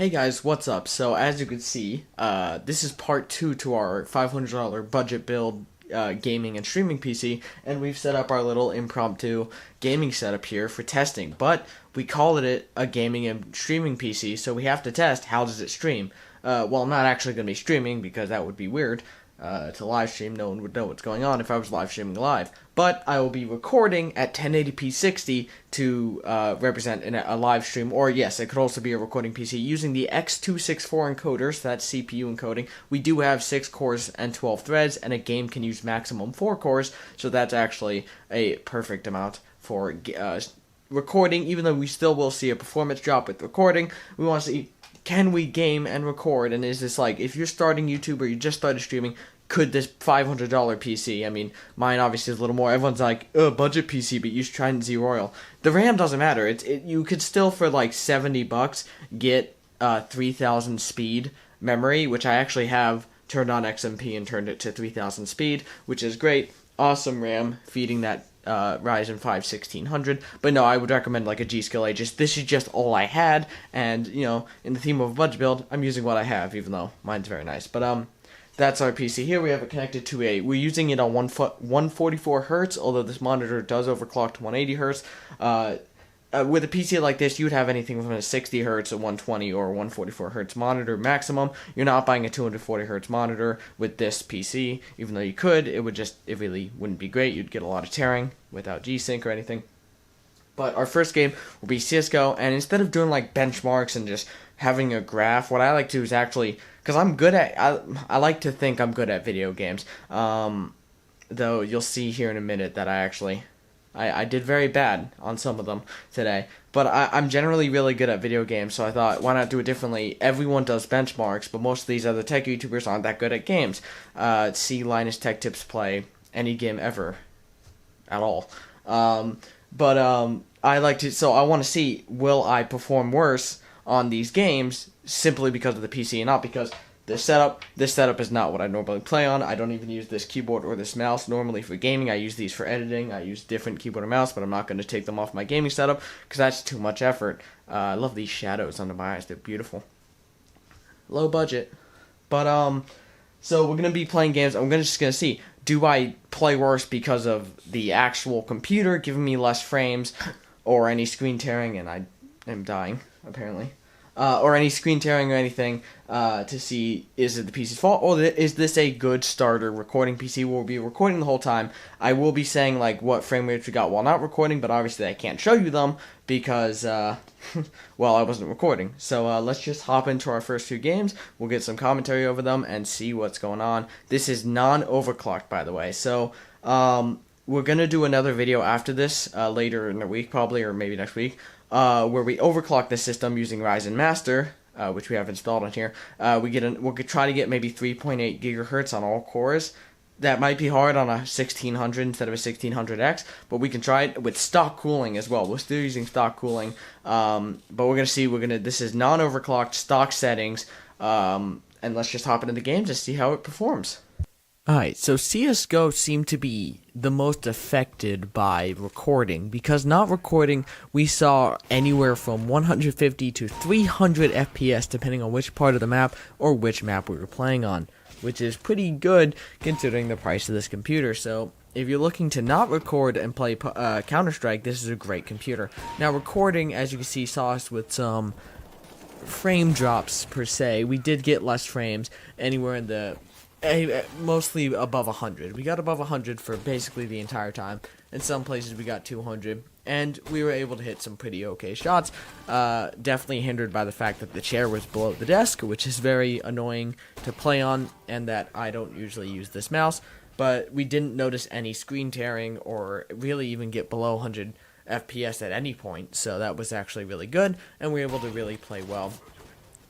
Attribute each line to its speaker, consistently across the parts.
Speaker 1: Hey guys, what's up? So as you can see, this is part 2 to our $500 budget build gaming and streaming PC, and we've set up our little impromptu gaming setup here for testing. But we called it a gaming and streaming PC, so we have to test how does it stream. Well, I'm not actually going to be streaming because that would be weird. To live stream, no one would know what's going on if I was live streaming live. But I will be recording at 1080p 60 to represent a live stream, or yes, it could also be a recording PC using the X264 encoder, so that's CPU encoding. We do have 6 cores and 12 threads, and a game can use maximum 4 cores, so that's actually a perfect amount for recording, even though we still will see a performance drop with recording. We want to see, can we game and record, and is this like, if you're starting YouTube or you just started streaming, could this $500 PC, I mean, mine obviously is a little more, everyone's like, budget PC, but use Trident Z Royal. The RAM doesn't matter, you could still for like $70 get 3000 speed memory, which I actually have turned on XMP and turned it to 3000 speed, which is great. Awesome RAM, feeding that Ryzen 5 1600, but no, I would recommend like a G-Skill A. This is just all I had, and you know, in the theme of a budget build, I'm using what I have, even though mine's very nice. But that's our PC here. We have it connected to we're using it on 144 hertz, although this monitor does overclock to 180 hertz. With a PC like this, you would have anything from a 60 hertz, a 120, or a 144 hertz monitor maximum. You're not buying a 240 hertz monitor with this PC, even though you could. It really wouldn't be great. You'd get a lot of tearing without G-Sync or anything. But our first game will be CSGO, and instead of doing like benchmarks and just having a graph, what I like to do is actually, because I'm good at, I like to think I'm good at video games. Though you'll see here in a minute that I did very bad on some of them today, but I'm generally really good at video games, so I thought, why not do it differently? Everyone does benchmarks, but most of these other tech YouTubers aren't that good at games. See Linus Tech Tips play any game ever, at all. I like to, so I want to see, will I perform worse on these games simply because of the PC and not because this setup is not what I normally play on. I don't even use this keyboard or this mouse normally for gaming. I use these for editing. I use different keyboard and mouse, but I'm not going to take them off my gaming setup because that's too much effort. I love these shadows under my eyes. They're beautiful. Low budget. But, so we're going to be playing games. I'm just going to see, do I play worse because of the actual computer giving me less frames or any screen tearing, and I am dying, apparently. Or any screen tearing or anything, to see, is it the PC's fault, or is this a good starter recording PC? We'll be recording the whole time. I will be saying, like, what frame rates we got while not recording, but obviously I can't show you them, because, well, I wasn't recording. So, let's just hop into our first 2 games. We'll get some commentary over them and see what's going on. This is non-overclocked, by the way, so, we're gonna do another video after this, later in the week, probably, or maybe next week, where we overclock the system using Ryzen Master, which we have installed on here. We'll try to get maybe 3.8 gigahertz on all cores. That might be hard on a 1600 instead of a 1600X, but we can try it with stock cooling as well. We're still using stock cooling, but we're gonna see. This is non-overclocked stock settings, and let's just hop into the game to see how it performs. Alright, so CSGO seemed to be the most affected by recording, because not recording, we saw anywhere from 150 to 300 FPS depending on which part of the map or which map we were playing on, which is pretty good considering the price of this computer. So if you're looking to not record and play Counter-Strike, this is a great computer. Now recording, as you can see, saw us with some frame drops per se. We did get less frames anywhere in the mostly above 100. We got above 100 for basically the entire time. In some places we got 200, and we were able to hit some pretty okay shots. Definitely hindered by the fact that the chair was below the desk, which is very annoying to play on, and that I don't usually use this mouse. But we didn't notice any screen tearing or really even get below 100 FPS at any point, so that was actually really good, and we were able to really play well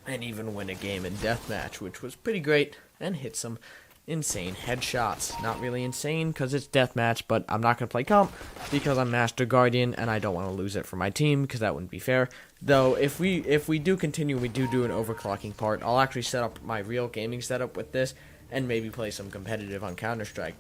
Speaker 1: and even win a game in deathmatch, which was pretty great, and hit some insane headshots. Not really insane because it's deathmatch, but I'm not going to play comp because I'm Master Guardian and I don't want to lose it for my team because that wouldn't be fair. Though if we do continue, we do an overclocking part, I'll actually set up my real gaming setup with this and maybe play some competitive on Counter-Strike.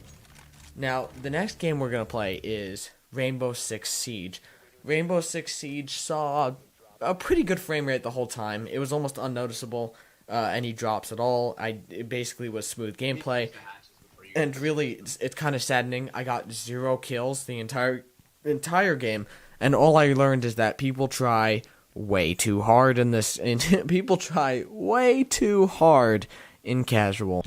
Speaker 1: Now, the next game we're going to play is Rainbow Six Siege. Rainbow Six Siege saw a pretty good frame rate the whole time. It was almost unnoticeable, any drops at all. It basically was smooth gameplay, and really, it's kind of saddening. I got 0 kills the entire game, and all I learned is that people try way too hard in this. And people try way too hard in casual.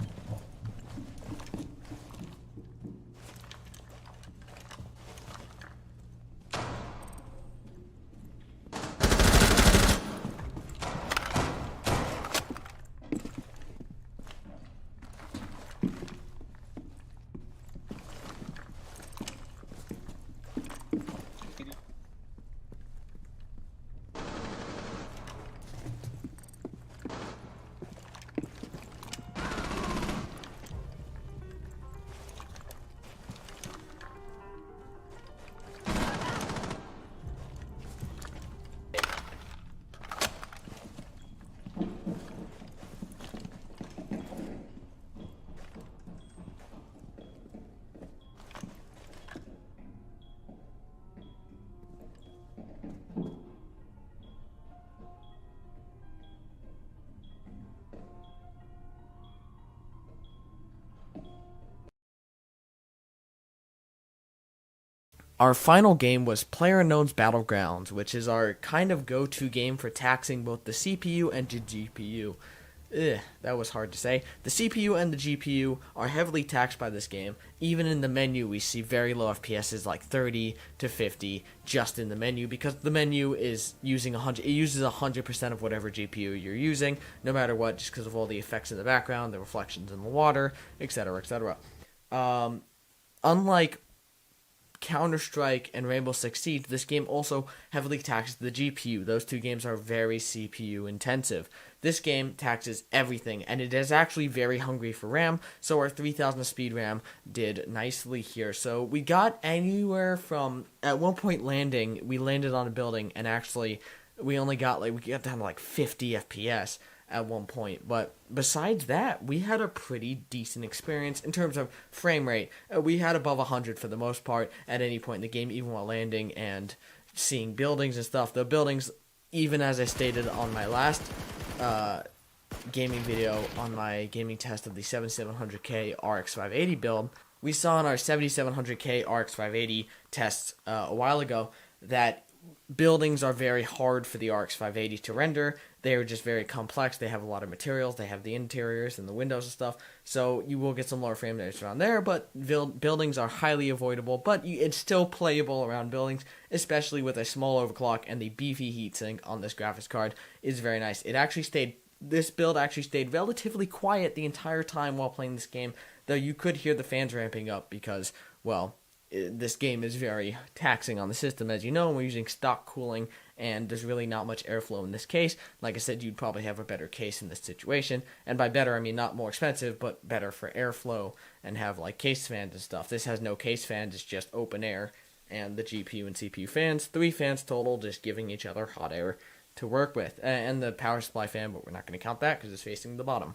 Speaker 1: Our final game was PlayerUnknowns Battlegrounds, which is our kind of go-to game for taxing both the CPU and the GPU. That was hard to say. The CPU and the GPU are heavily taxed by this game. Even in the menu, we see very low FPSs, like 30 to 50, just in the menu, because the menu is using 100. It uses 100% of whatever GPU you're using, no matter what, just because of all the effects in the background, the reflections in the water, etc., etc. Unlike Counter-Strike and Rainbow Six Siege, this game also heavily taxes the GPU. Those two games are very CPU intensive. This game taxes everything, and it is actually very hungry for RAM, so our 3000 speed RAM did nicely here. So we got anywhere from, at one point we landed on a building, and actually we got down to like 50 FPS at one point. But besides that, we had a pretty decent experience in terms of frame rate. We had above 100 for the most part at any point in the game, even while landing and seeing buildings and stuff. The buildings, even as I stated on my last gaming video, on my gaming test of the 7700K RX 580 build, we saw in our 7700K RX 580 tests a while ago that buildings are very hard for the RX 580 to render. They are just very complex. They have a lot of materials. They have the interiors and the windows and stuff. So you will get some lower frame rates around there, but buildings are highly avoidable. But it's still playable around buildings, especially with a small overclock, and the beefy heatsink on this graphics card is very nice. This build actually stayed relatively quiet the entire time while playing this game, though you could hear the fans ramping up because, well, this game is very taxing on the system, as you know. We're using stock cooling, and there's really not much airflow in this case. Like I said, you'd probably have a better case in this situation, and by better, I mean not more expensive, but better for airflow, and have like case fans and stuff. This has no case fans, it's just open air, and the GPU and CPU fans, 3 fans total, just giving each other hot air to work with, and the power supply fan, but we're not going to count that because it's facing the bottom.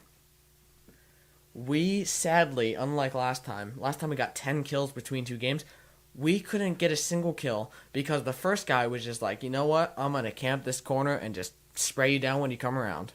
Speaker 1: We sadly, unlike last time we got 10 kills between 2 games, we couldn't get a single kill because the first guy was just like, you know what, I'm going to camp this corner and just spray you down when you come around.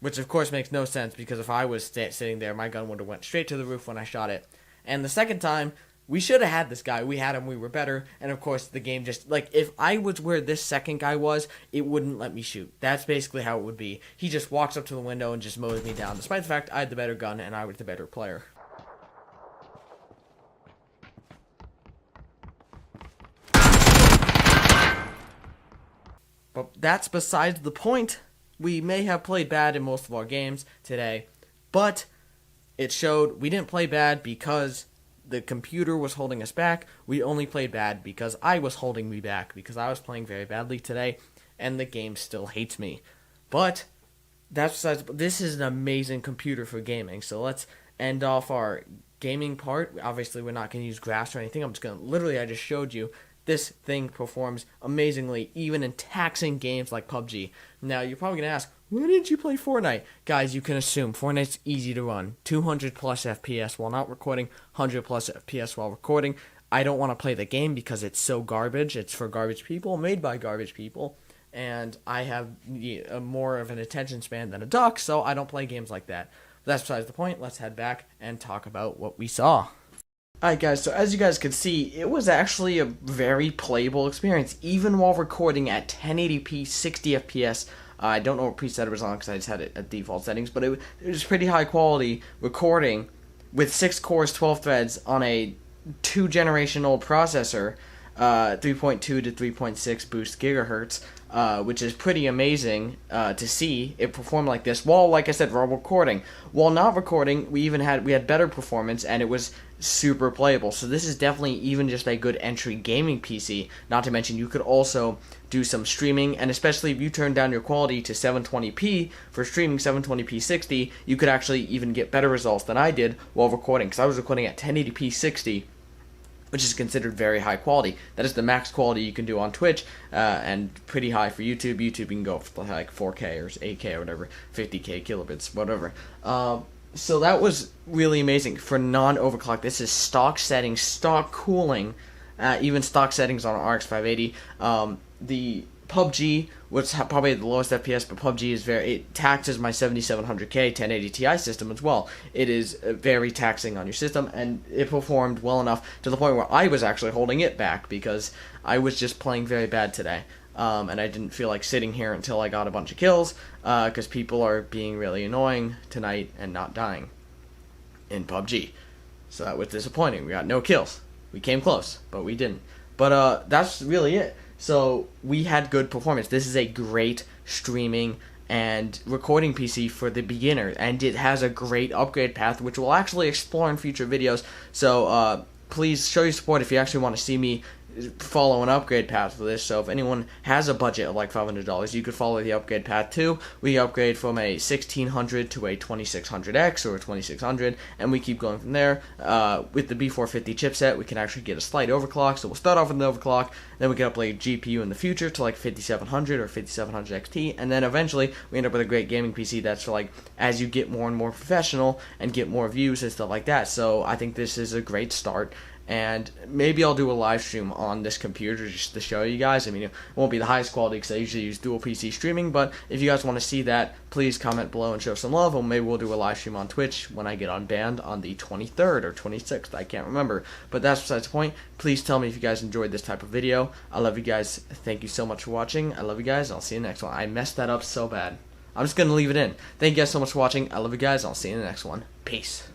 Speaker 1: Which, of course, makes no sense, because if I was sitting there, my gun would have went straight to the roof when I shot it. And the second time, we should have had this guy. We had him, we were better. And, of course, the game just, like, if I was where this second guy was, it wouldn't let me shoot. That's basically how it would be. He just walks up to the window and just mows me down, despite the fact I had the better gun and I was the better player. But that's besides the point. We may have played bad in most of our games today, but it showed we didn't play bad because the computer was holding us back. We only played bad because I was holding me back, because I was playing very badly today, and the game still hates me. But that's besides. This is an amazing computer for gaming. So let's end off our gaming part. Obviously, we're not going to use graphs or anything. I'm just going to literally. I just showed you. This thing performs amazingly, even in taxing games like PUBG. Now, you're probably going to ask, why didn't you play Fortnite? Guys, you can assume Fortnite's easy to run. 200 plus FPS while not recording, 100 plus FPS while recording. I don't want to play the game because it's so garbage. It's for garbage people, made by garbage people. And I have more of an attention span than a duck, so I don't play games like that. But that's besides the point. Let's head back and talk about what we saw. Alright guys, so as you guys could see, it was actually a very playable experience, even while recording at 1080p, 60 FPS. I don't know what preset it was on because I just had it at default settings, but it was pretty high quality recording with 6 cores, 12 threads on a 2-generation old processor, 3.2 to 3.6 boost gigahertz, which is pretty amazing to see it perform like this. While, like I said, while recording, while not recording, we had better performance, and it was super playable. So this is definitely even just a good entry gaming PC. Not to mention, you could also do some streaming, and especially if you turn down your quality to 720p for streaming, 720p 60, you could actually even get better results than I did while recording, because I was recording at 1080p 60. Which is considered very high quality. That is the max quality you can do on Twitch, and pretty high for YouTube. YouTube you can go for like 4K or 8K or whatever, 50K kilobits, whatever. So that was really amazing for non-overclock. This is stock settings, stock cooling, even stock settings on RX 580. The PUBG was probably the lowest FPS, but PUBG is it taxes my 7700K 1080 Ti system as well. It is very taxing on your system, and it performed well enough to the point where I was actually holding it back because I was just playing very bad today. And I didn't feel like sitting here until I got a bunch of kills, because people are being really annoying tonight and not dying in PUBG. So that was disappointing. We got no kills. We came close, but we didn't. But that's really it. So we had good performance. This is a great streaming and recording PC for the beginner, and it has a great upgrade path, which we'll actually explore in future videos. So please show your support if you actually want to see me follow an upgrade path for this. So if anyone has a budget of like $500, you could follow the upgrade path too. We upgrade from a 1600 to a 2600X or a 2600, and we keep going from there. With the B450 chipset, we can actually get a slight overclock, so we'll start off with an overclock, then we can upgrade GPU in the future to like 5700 or 5700 XT, and then eventually we end up with a great gaming PC that's for like, as you get more and more professional and get more views and stuff like that. So I think this is a great start. And maybe I'll do a live stream on this computer just to show you guys. I mean, it won't be the highest quality because I usually use dual PC streaming, but if you guys want to see that, please comment below and show some love, or maybe we'll do a live stream on Twitch when I get unbanned on the 23rd or 26th. I can't remember, but that's besides the point. Please tell me if you guys enjoyed this type of video. I love you guys. Thank you so much for watching. I love you guys. I'll see you in the next one. I messed that up so bad. I'm just going to leave it in. Thank you guys so much for watching. I love you guys. I'll see you in the next one. Peace.